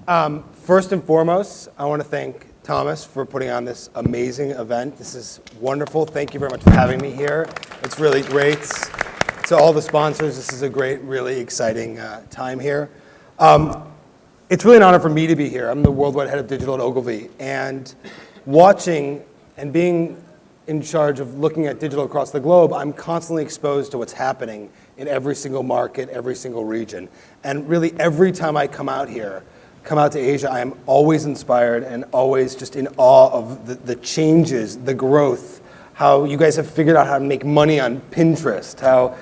First and foremost, I want to thank Thomas for putting on this amazing event. This is wonderful. Thank you very much for having me here. It's really great. To all the sponsors, this is a great, really exciting time here. It's really an honor for me to be here. I'm the worldwide head of digital at Ogilvy, and watching and being in charge of looking at digital across the globe, I'm constantly exposed to what's happening in every single market, every single region. And really every time I come out to Asia, I am always inspired and always just in awe of the changes, the growth, how you guys have figured out how to make money on Pinterest, how,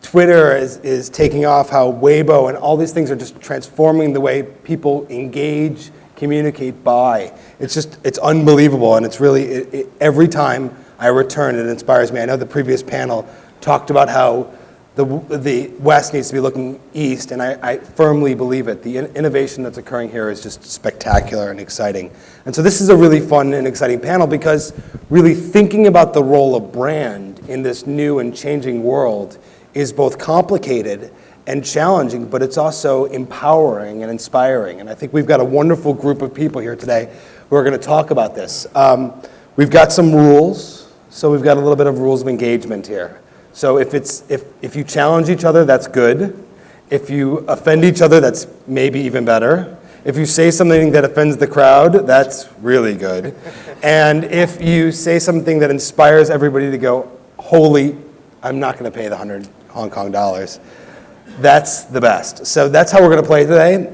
Twitter is taking off, how Weibo and all these things are just transforming the way people engage, communicate, buy. It's unbelievable, and it's really, every time I return, it inspires me. I know the previous panel talked about how the West needs to be looking east, and I firmly believe it. The innovation that's occurring here is just spectacular and exciting. And so this is a really fun and exciting panel because really thinking about the role of brand in this new and changing world is both complicated and challenging, but it's also empowering and inspiring. And I think we've got a wonderful group of people here today who are going to talk about this. We've got some rules, so we've got a little bit of rules of engagement here. So if you challenge each other, that's good. If you offend each other, that's maybe even better. If you say something that offends the crowd, that's really good. And if you say something that inspires everybody to go, holy, I'm not going to pay the 100 Hong Kong dollars, that's the best. So that's how we're going to play today.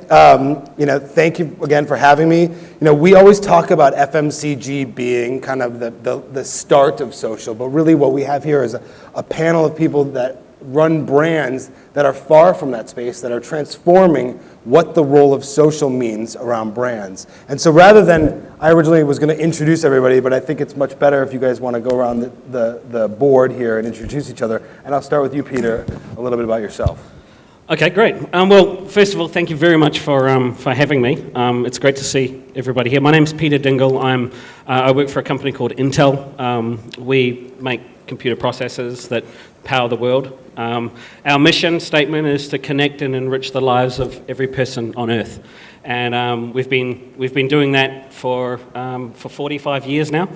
Thank you again for having me. We always talk about FMCG being kind of the start of social, but really what we have here is a panel of people that run brands that are far from that space, that are transforming what the role of social means around brands. And so rather than, I originally was going to introduce everybody, but I think it's much better if you guys want to go around the board here and introduce each other. And I'll start with you, Peter, a little bit about yourself. Okay, great. Well, first of all, thank you very much for having me. It's great to see everybody here. My name's Peter Dingle. I work for a company called Intel. We make computer processors that power the world. Our mission statement is to connect and enrich the lives of every person on Earth, and we've been doing that for 45 years now.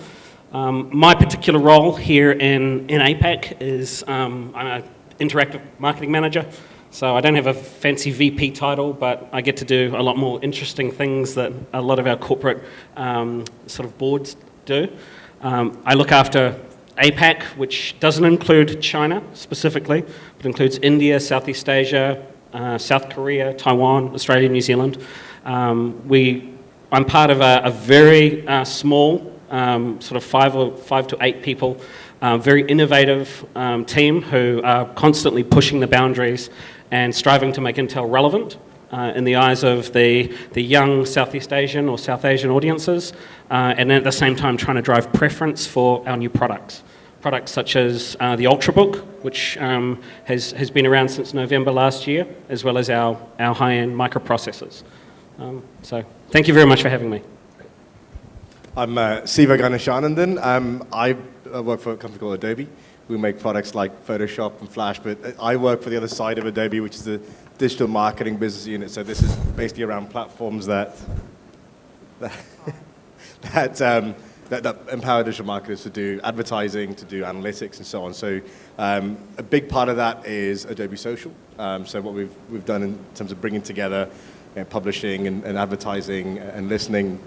My particular role here in APAC is I'm an interactive marketing manager. So I don't have a fancy VP title, but I get to do a lot more interesting things that a lot of our corporate sort of boards do. I look after APAC, which doesn't include China specifically, but includes India, Southeast Asia, South Korea, Taiwan, Australia, New Zealand. I'm part of a very small, sort of 5 to 8 people, very innovative team who are constantly pushing the boundaries and striving to make Intel relevant in the eyes of the young Southeast Asian or South Asian audiences, and at the same time trying to drive preference for our new products. Products such as the Ultrabook, which has been around since November last year, as well as our high-end microprocessors. So thank you very much for having me. I'm Seaver. I work for a company called Adobe. We make products like Photoshop and Flash, but I work for the other side of Adobe, which is the digital marketing business unit. So this is basically around platforms that empower digital marketers to do advertising, to do analytics, and so on. So a big part of that is Adobe Social. So what we've done in terms of bringing together publishing and advertising and listening.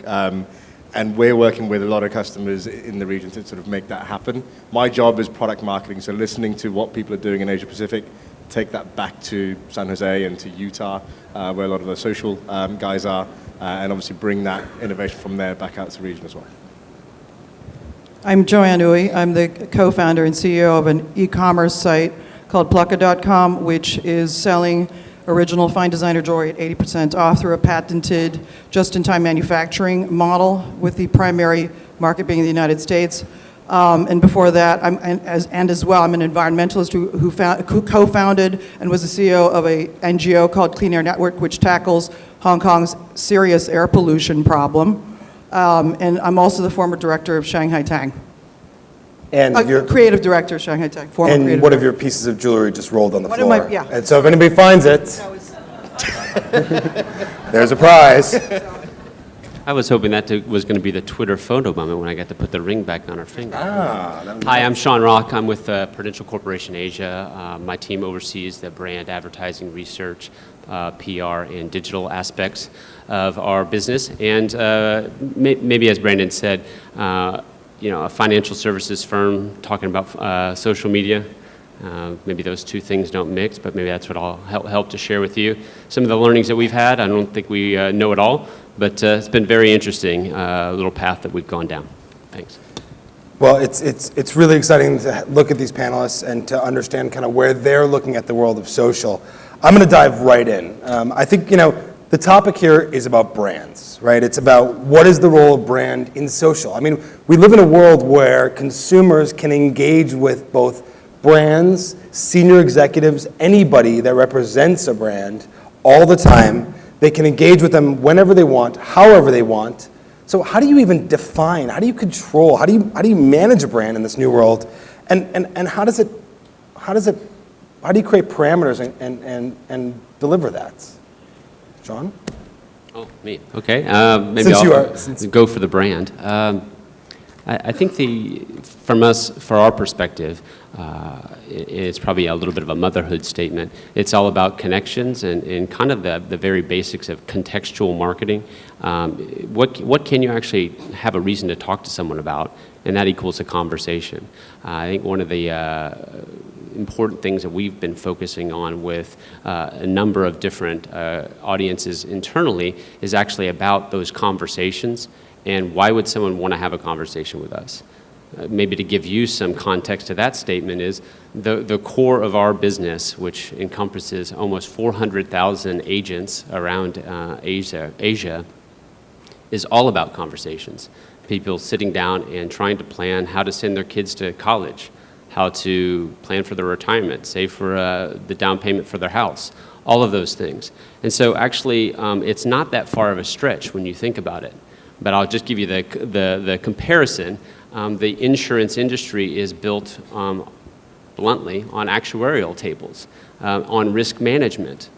And we're working with a lot of customers in the region to sort of make that happen. My job is product marketing, so listening to what people are doing in Asia Pacific, take that back to San Jose and to Utah, where a lot of the social guys are, and obviously bring that innovation from there back out to the region as well. I'm Joanne Nuit. I'm the co-founder and CEO of an e-commerce site called Plukka.com, which is selling original fine designer jewelry at 80% off through a patented just-in-time manufacturing model, with the primary market being the United States. And before that, I'm an environmentalist who co-founded and was the CEO of a NGO called Clean Air Network, which tackles Hong Kong's serious air pollution problem. And I'm also the former director of Shanghai Tang. And your creative director of Shanghai Tang. And one of your pieces of jewelry just rolled on the floor. Yeah. And so if anybody finds it, There's a prize. I was hoping that was going to be the Twitter photo moment when I got to put the ring back on her finger. Hi, I'm Sean Rock. I'm with Prudential Corporation Asia. My team oversees the brand advertising research, PR, and digital aspects of our business. And maybe as Brandon said, a financial services firm talking about social media. Maybe those two things don't mix, but maybe that's what I'll help to share with you. Some of the learnings that we've had, I don't think we know it all, but it's been very interesting, little path that we've gone down. Thanks. Well, it's really exciting to look at these panelists and to understand kind of where they're looking at the world of social. I'm going to dive right in. I think, the topic here is about brands, right? It's about what is the role of brand in social. I mean, we live in a world where consumers can engage with both brands, senior executives, anybody that represents a brand all the time. They can engage with them whenever they want, however they want. So how do you even define, how do you control, how do you manage a brand in this new world? And how do you create parameters and deliver that? John? Oh, me. Okay. Maybe Since I'll go for the brand. I think for our perspective, it's probably a little bit of a motherhood statement. It's all about connections and kind of the very basics of contextual marketing. What can you actually have a reason to talk to someone about, and that equals a conversation. I think one of the important things that we've been focusing on with a number of different audiences internally is actually about those conversations. And why would someone want to have a conversation with us? Maybe to give you some context to that statement is the core of our business, which encompasses almost 400,000 agents around Asia, is all about conversations. People sitting down and trying to plan how to send their kids to college, how to plan for their retirement, save for the down payment for their house, all of those things. And so actually, it's not that far of a stretch when you think about it. But I'll just give you the comparison. The insurance industry is built bluntly on actuarial tables, on risk management.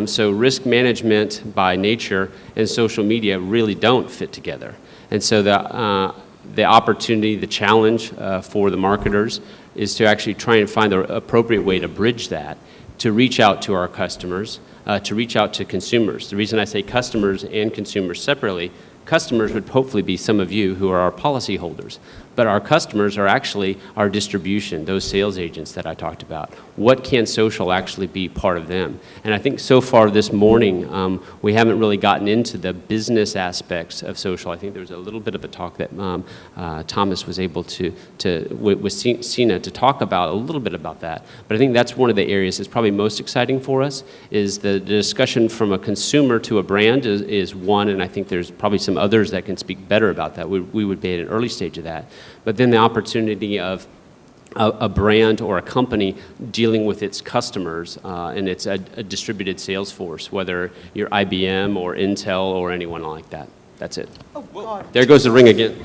So risk management by nature and social media really don't fit together. And so the opportunity, the challenge for the marketers is to actually try and find the appropriate way to bridge that, to reach out to our customers, to reach out to consumers. The reason I say customers and consumers separately, customers would hopefully be some of you who are our policyholders. But our customers are actually our distribution, those sales agents that I talked about. What can social actually be part of them? And I think so far this morning, we haven't really gotten into the business aspects of social. I think there was a little bit of a talk that Thomas was able with Sina to talk about a little bit about that. But I think that's one of the areas that's probably most exciting for us is the discussion from a consumer to a brand is one, and I think there's probably some others that can speak better about that. We would be at an early stage of that. But then the opportunity of a brand or a company dealing with its customers, and it's a distributed sales force, whether you're IBM or Intel or anyone like that. That's it. Oh, God. There goes the ring again.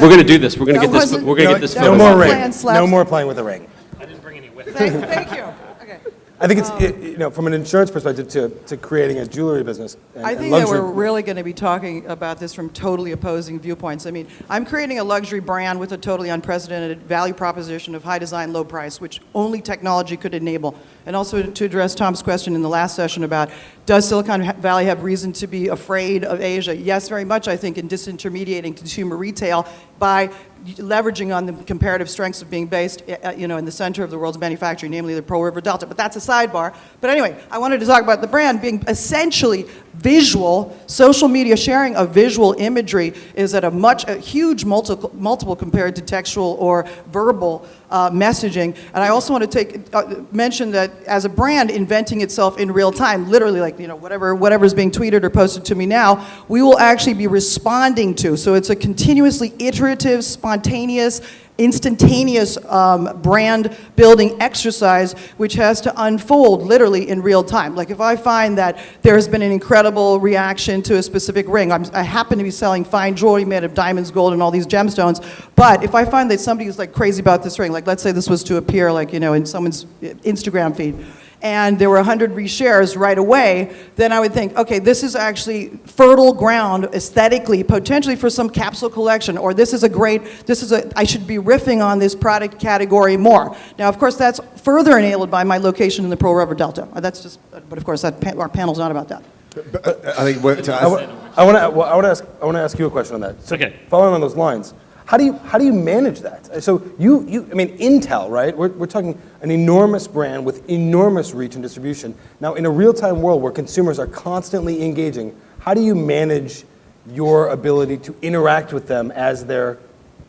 We're going to do this. We're going to get this. We're going to get this. No photo. more Plan ring. slaps. No more playing with a ring. I didn't bring any with me. Thank you. Okay. I think it's from an insurance perspective to creating a jewelry business. I think that we're really going to be talking about this from totally opposing viewpoints. I mean, I'm creating a luxury brand with a totally unprecedented value proposition of high design, low price, which only technology could enable. And also to address Tom's question in the last session about does Silicon Valley have reason to be afraid of Asia? Yes, very much, I think, in disintermediating consumer retail by leveraging on the comparative strengths of being based, in the center of the world's manufacturing, namely the Pearl River Delta. But that's a sidebar. But anyway, I wanted to talk about the brand being essentially visual. Social media sharing of visual imagery is at a huge multiple compared to textual or verbal messaging. And I also want to mention that as a brand inventing itself in real time, literally like, whatever's being tweeted or posted to me now, we will actually be responding to. So it's a continuously iterative, spontaneous, instantaneous brand building exercise which has to unfold literally in real time. Like if I find that there has been an incredible reaction to a specific ring, I happen to be selling fine jewelry made of diamonds, gold, and all these gemstones, but if I find that somebody is like crazy about this ring, like let's say this was to appear like, in someone's Instagram feed, and there were 100 reshares right away, then I would think, okay, this is actually fertile ground aesthetically, potentially for some capsule collection, or I should be riffing on this product category more. Now, of course, that's further enabled by my location in the Pearl River Delta. But of course, our panel's not about that. I think I want to ask you a question on that. So Okay. Following on those lines, how do you manage that? So I mean, Intel, right? We're talking an enormous brand with enormous reach and distribution. Now, in a real-time world where consumers are constantly engaging, how do you manage your ability to interact with them as they're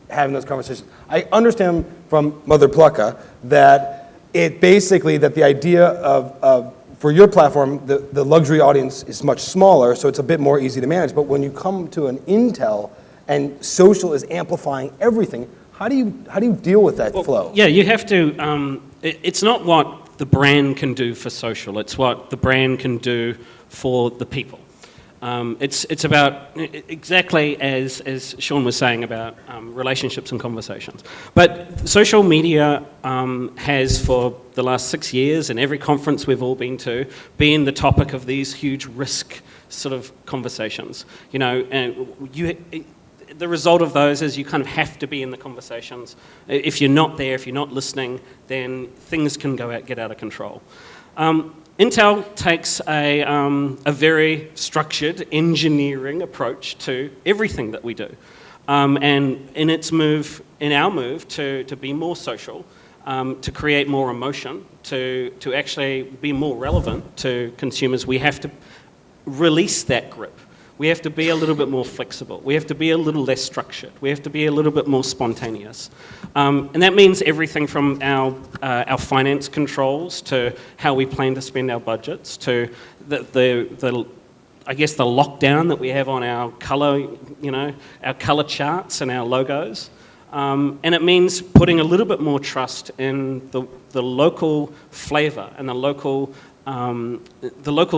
having those conversations? I understand from Mother Plucka that the idea of for your platform, the luxury audience is much smaller, so it's a bit more easy to manage. But when you come to an Intel and social is amplifying everything, how do you deal with that flow? Yeah, you have to. It's not what the brand can do for social. It's what the brand can do for the people. It's about exactly as Sean was saying about relationships and conversations. But social media has, for the last 6 years, and every conference we've all been to, been the topic of these huge risk sort of conversations. You know, and the result of those is you kind of have to be in the conversations. If you're not there, if you're not listening, then things can get out of control. Intel takes a very structured engineering approach to everything that we do. And in our move to be more social, to create more emotion, to actually be more relevant to consumers, we have to release that grip. We have to be a little bit more flexible. We have to be a little less structured. We have to be a little bit more spontaneous. And that means everything from our finance controls to how we plan to spend our budgets to the lockdown that we have on our color charts and our logos. And it means putting a little bit more trust in the local flavor and the local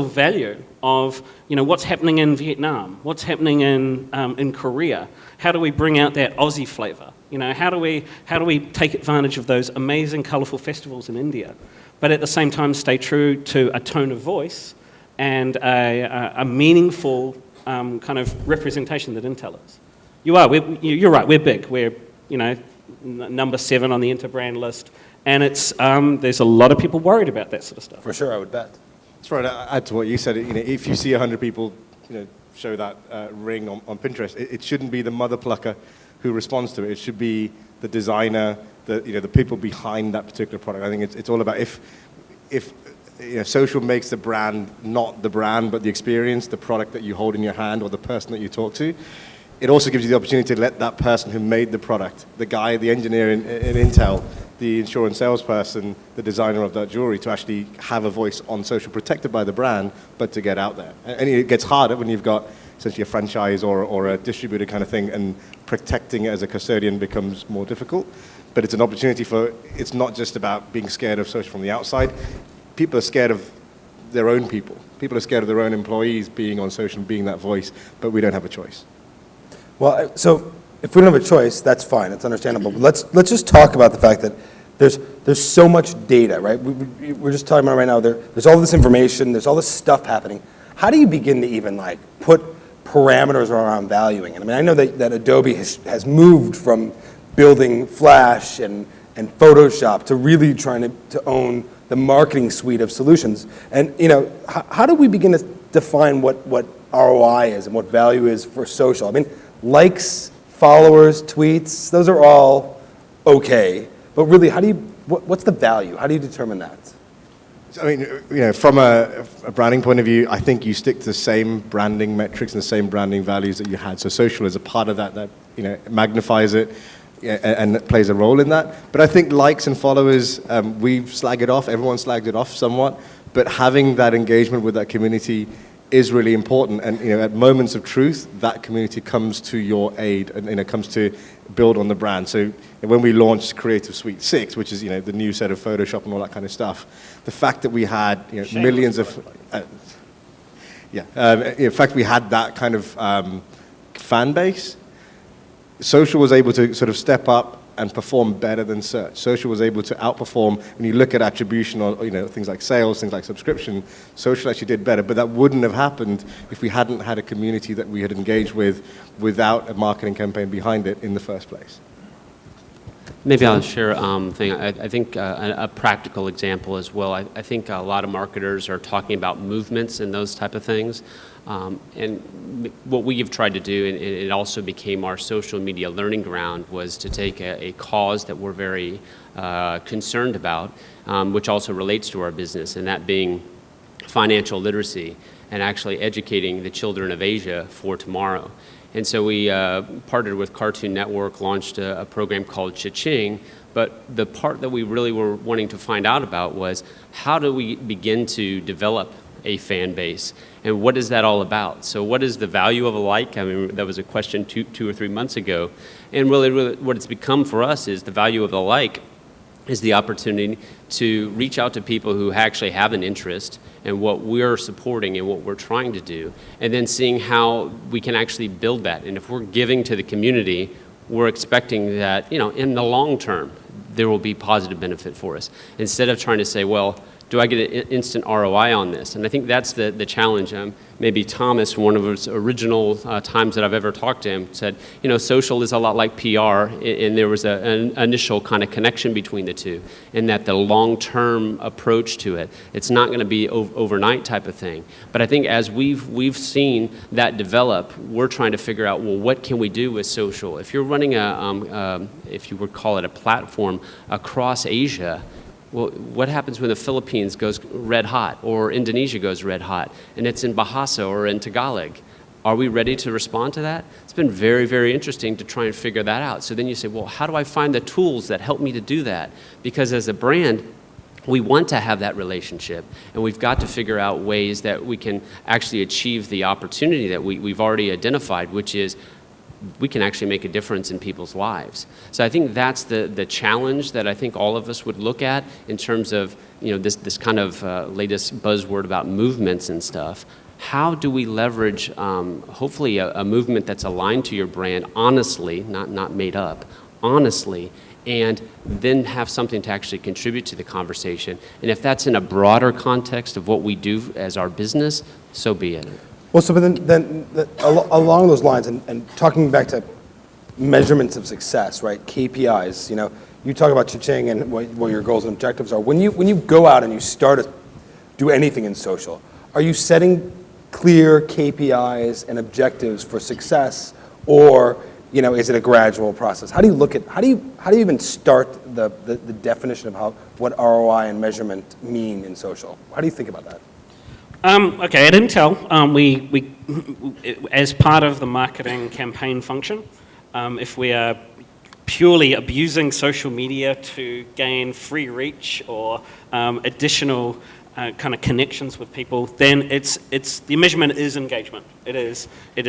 value of what's happening in Vietnam, what's happening in Korea. How do we bring out that Aussie flavour? How do we take advantage of those amazing, colourful festivals in India, but at the same time stay true to a tone of voice and a meaningful kind of representation that Intel is. You're right. We're big. We're number 7 on the Interbrand list. And there's a lot of people worried about that sort of stuff. For sure, I would bet. That's right. Add to what you said. If you see 100 people, show that ring on Pinterest, it shouldn't be the mother plucker who responds to it. It should be the designer, the people behind that particular product. I think it's all about if social makes the brand not the brand, but the experience, the product that you hold in your hand, or the person that you talk to. It also gives you the opportunity to let that person who made the product, the guy, the engineer in Intel, the insurance salesperson, the designer of that jewelry, to actually have a voice on social, protected by the brand, but to get out there. And it gets harder when you've got essentially a franchise or a distributor kind of thing, and protecting it as a custodian becomes more difficult. But it's an opportunity it's not just about being scared of social from the outside. People are scared of their own people. People are scared of their own employees being on social and being that voice, but we don't have a choice. Well, so if we don't have a choice, that's fine. That's understandable. But let's just talk about the fact that there's so much data, right? We're just talking about right now. There's all this information. There's all this stuff happening. How do you begin to even put parameters around valuing it? I mean, I know that Adobe has moved from building Flash and Photoshop to really trying to own the marketing suite of solutions. And how do we begin to define what ROI is and what value is for social? I mean, likes, followers, tweets, those are all okay. But really, what's the value? How do you determine that? I mean, from a branding point of view, I think you stick to the same branding metrics and the same branding values that you had. So social is a part of that magnifies it and plays a role in that. But I think likes and followers, we've slagged it off. Everyone slagged it off somewhat. But having that engagement with that community is really important, and at moments of truth, that community comes to your aid and comes to build on the brand. So when we launched Creative Suite 6, which is the new set of Photoshop and all that kind of stuff, the fact that we had millions of in fact we had that kind of fan base, social was able to sort of step up and perform better than search. Social was able to outperform. When you look at attribution on, things like sales, things like subscription, social actually did better, but that wouldn't have happened if we hadn't had a community that we had engaged with without a marketing campaign behind it in the first place. Maybe I'll share thing. I think a practical example as well. I think a lot of marketers are talking about movements and those type of things. And what we have tried to do, and it also became our social media learning ground, was to take a cause that we're very concerned about, which also relates to our business, and that being financial literacy and actually educating the children of Asia for tomorrow. And so we partnered with Cartoon Network, launched a program called Cha-Ching, but the part that we really were wanting to find out about was how do we begin to develop a fan base, and what is that all about? So what is the value of a like? I mean, that was a question two or 3 months ago, and really what it's become for us is the value of the like is the opportunity to reach out to people who actually have an interest in what we're supporting and what we're trying to do, and then seeing how we can actually build that. And if we're giving to the community, we're expecting that, in the long term, there will be positive benefit for us. Instead of trying to say, well, do I get an instant ROI on this? And I think that's the challenge. Maybe Thomas, one of his original times that I've ever talked to him, said, social is a lot like PR, and there was an initial kind of connection between the two, and that the long-term approach to it, it's not going to be overnight type of thing. But I think as we've seen that develop, we're trying to figure out, well, what can we do with social? If you're running if you would call it a platform across Asia, well, what happens when the Philippines goes red hot or Indonesia goes red hot and it's in Bahasa or in Tagalog? Are we ready to respond to that? It's been very, very interesting to try and figure that out. So then you say, well, how do I find the tools that help me to do that? Because as a brand, we want to have that relationship, and we've got to figure out ways that we can actually achieve the opportunity that we've already identified, which is we can actually make a difference in people's lives. So I think that's the challenge that I think all of us would look at in terms of this kind of latest buzzword about movements and stuff. How do we leverage hopefully a movement that's aligned to your brand honestly, not made up, honestly, and then have something to actually contribute to the conversation. And if that's in a broader context of what we do as our business, so be it. Well, so but then along those lines, and talking back to measurements of success, right? KPIs. You talk about Cha-Ching and what your goals and objectives are. When you go out and you start to do anything in social, are you setting clear KPIs and objectives for success, or is it a gradual process? How do you even start the definition of what ROI and measurement mean in social? How do you think about that? Okay, at Intel, we as part of the marketing campaign function, if we are purely abusing social media to gain free reach or additional kind of connections with people, then it's the measurement is engagement. It is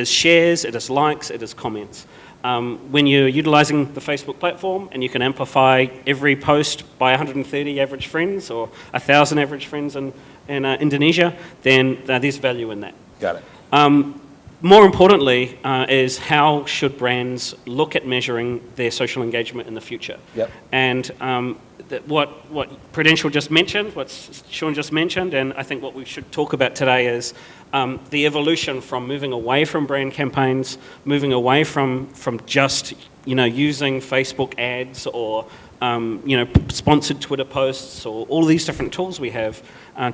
shares, it is likes, it is comments. When you're utilizing the Facebook platform and you can amplify every post by 130 average friends or 1,000 average friends in Indonesia, then there's value in that. Got it. More importantly is how should brands look at measuring their social engagement in the future? Yep. And what Prudential just mentioned, what Sean just mentioned, and I think what we should talk about today is the evolution from moving away from brand campaigns, moving away from just using Facebook ads or sponsored Twitter posts or all these different tools we have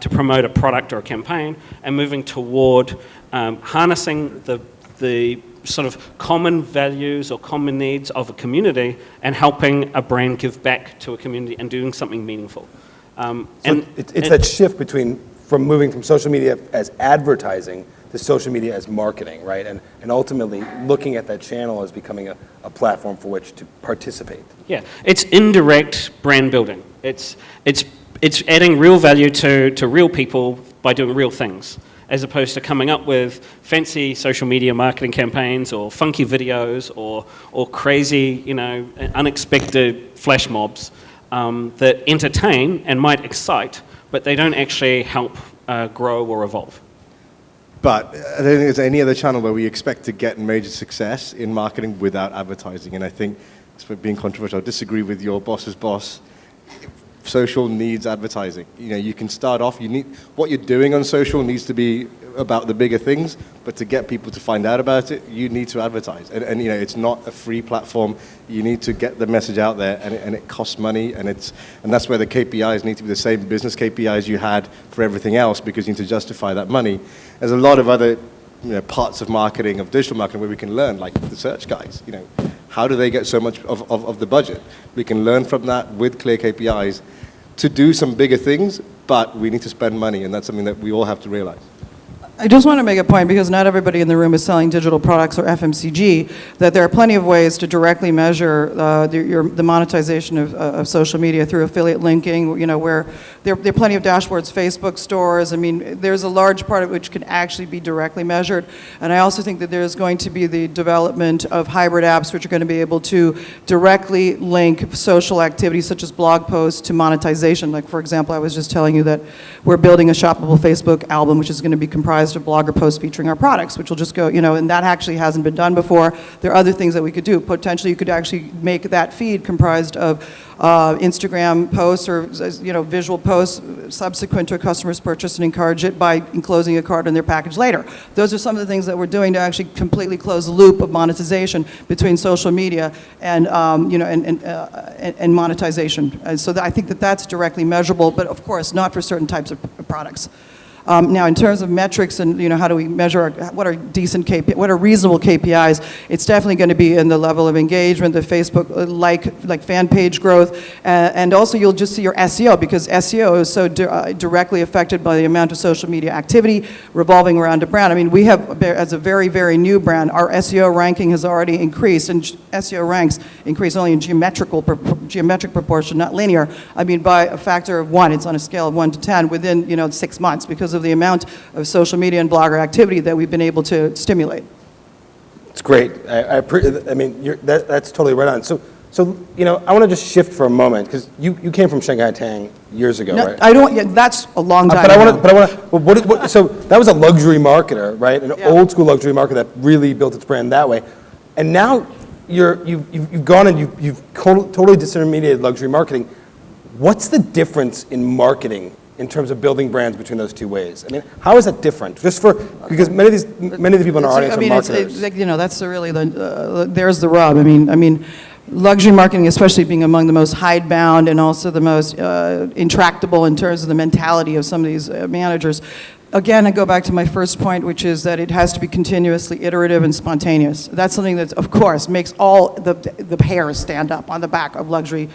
to promote a product or a campaign, and moving toward harnessing the sort of common values or common needs of a community and helping a brand give back to a community and doing something meaningful. It's that shift from moving from social media as advertising to social media as marketing, right? And ultimately looking at that channel as becoming a platform for which to participate. Yeah, it's indirect brand building. It's adding real value to real people by doing real things, as opposed to coming up with fancy social media marketing campaigns or funky videos or crazy, unexpected flash mobs that entertain and might excite, but they don't actually help grow or evolve. But I don't think there's any other channel where we expect to get major success in marketing without advertising. And I think for being controversial, I disagree with your boss's boss. Social needs advertising. You know, you can start off, what you're doing on social needs to be about the bigger things, but to get people to find out about it, you need to advertise. And you know, it's not a free platform. You need to get the message out there, and it costs money, and that's where the KPIs need to be the same business KPIs you had for everything else, because you need to justify that money. There's a lot of other parts of marketing, of digital marketing, where we can learn, like the search guys. You know, how do they get so much of the budget? We can learn from that with clear KPIs to do some bigger things, but we need to spend money, and that's something that we all have to realize. I just want to make a point, because not everybody in the room is selling digital products or FMCG, that there are plenty of ways to directly measure the monetization of social media through affiliate linking, you know, where there are plenty of dashboards, Facebook stores. I mean, there's a large part of which can actually be directly measured. And I also think that there's going to be the development of hybrid apps which are going to be able to directly link social activities such as blog posts to monetization. Like, for example, I was just telling you that we're building a shoppable Facebook album, which is going to be comprised of blogger posts featuring our products, which will just go, you know, and that actually hasn't been done before. There are other things that we could do. Potentially, you could actually make that feed comprised of Instagram posts or, you know, visual posts subsequent to a customer's purchase, and encourage it by enclosing a card in their package later. Those are some of the things that we're doing to actually completely close the loop of monetization between social media and, you know, and monetization. And so I think that that's directly measurable, but of course not for certain types of products. Now, in terms of metrics and, you know, how do we measure what are what are reasonable KPIs, it's definitely going to be in the level of engagement, the Facebook like fan page growth, and also you'll just see your SEO, because SEO is so directly affected by the amount of social media activity revolving around a brand. I mean, we have, as a very, very new brand, our SEO ranking has already increased, and SEO ranks increase only in geometric proportion, not linear. I mean, by a factor of 1. It's on a scale of 1 to 10 within, you know, 6 months, because of the amount of social media and blogger activity that we've been able to stimulate. It's great. I mean, that's totally right on. So you know, I want to just shift for a moment, because you came from Shanghai Tang years ago, No, right? I don't. Yeah, that's a long time. So that was a luxury marketer, right? An old school luxury marketer that really built its brand that way, and now you've gone and you've totally disintermediated luxury marketing. What's the difference in marketing in terms of building brands between those two ways? I mean, how is that different? Because many of the people in our audience are marketers. You know, that's there's the rub. I mean, luxury marketing, especially being among the most hidebound and also the most intractable in terms of the mentality of some of these managers. Again, I go back to my first point, which is that it has to be continuously iterative and spontaneous. That's something that, of course, makes all the hairs stand up on the back of luxury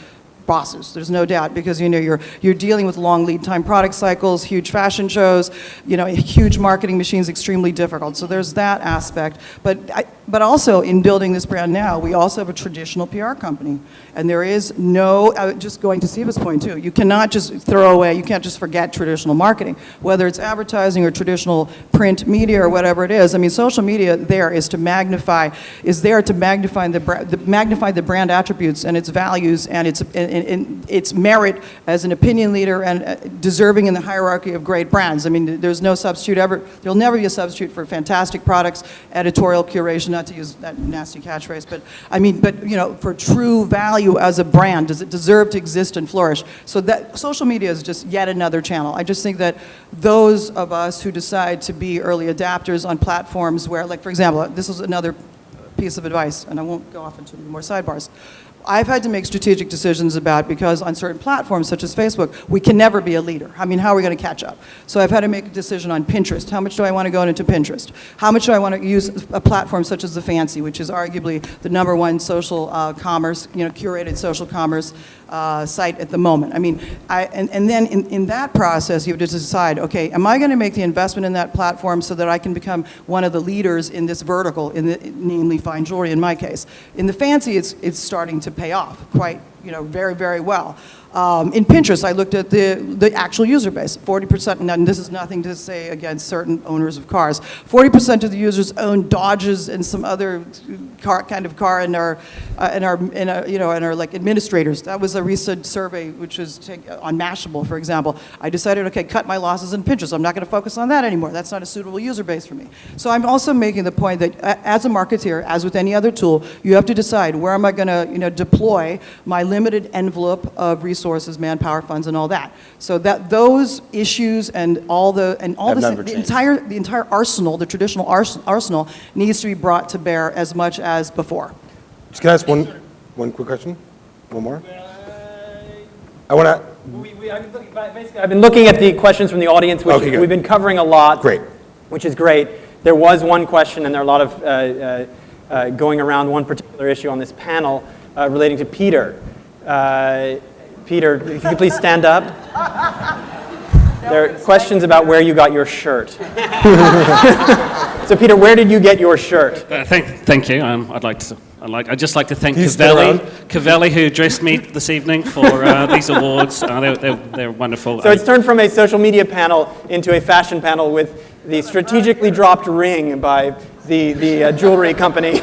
bosses. There's no doubt, because, you know, you're dealing with long lead time product cycles, huge fashion shows, you know, huge marketing machines, extremely difficult. So there's that aspect. But also in building this brand now, we also have a traditional PR company, and there is no, just going to Seaver's point too, you cannot just throw away, you can't just forget traditional marketing, whether it's advertising or traditional print media or whatever it is. I mean, social media is there to magnify the brand attributes and its values and its merit as an opinion leader and deserving in the hierarchy of great brands. I mean, there's no substitute there'll never be a substitute for fantastic products, editorial curation, not to use that nasty catchphrase, but you know, for true value as a brand, does it deserve to exist and flourish? So that social media is just yet another channel. I just think that those of us who decide to be early adapters on platforms where, like, for example, this is another piece of advice, and I won't go off into more sidebars. I've had to make strategic decisions because on certain platforms such as Facebook, we can never be a leader. I mean, how are we going to catch up? So I've had to make a decision on Pinterest. How much do I want to go into Pinterest? How much do I want to use a platform such as The Fancy, which is arguably the #1 social commerce, you know, curated social commerce site at the moment. I mean, and then in that process, you have to decide, okay, am I going to make the investment in that platform so that I can become one of the leaders in this vertical, namely fine jewelry in my case. In The Fancy, it's starting to pay off quite, you know, very, very well. In Pinterest, I looked at the actual user base, 40%, and this is nothing to say against certain owners of cars. 40% of the users own Dodges and some other kind of car, and are like administrators. That was a recent survey, which was on Mashable, for example. I decided, okay, cut my losses in Pinterest. I'm not going to focus on that anymore. That's not a suitable user base for me. So I'm also making the point that as a marketeer, as with any other tool, you have to decide where am I going to deploy my limited envelope of resources, manpower, funds, and all that. So that those issues and the entire arsenal, the traditional arsenal, needs to be brought to bear as much as before. Just can I ask one quick question? One more? I want to... I've been looking at the questions from the audience, which Okay, we've been covering a lot. Great. Which is great. There was one question, and there are a lot of going around one particular issue on this panel relating to Peter. Peter, if you could please stand up. There are questions about where you got your shirt. So Peter, where did you get your shirt? Thank you. I'd just like to thank He's still around. Cavelli, who dressed me this evening for these awards. They're wonderful. So it's turned from a social media panel into a fashion panel with the strategically dropped ring by the jewelry company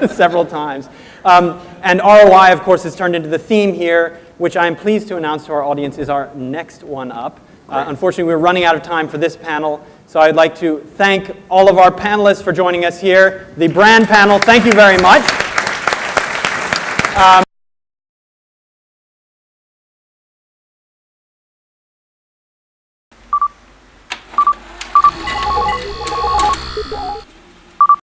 several times. And ROI, of course, has turned into the theme here, which I am pleased to announce to our audience is our next one up. Unfortunately, we're running out of time for this panel, so I'd like to thank all of our panelists for joining us here. The brand panel, thank you very much.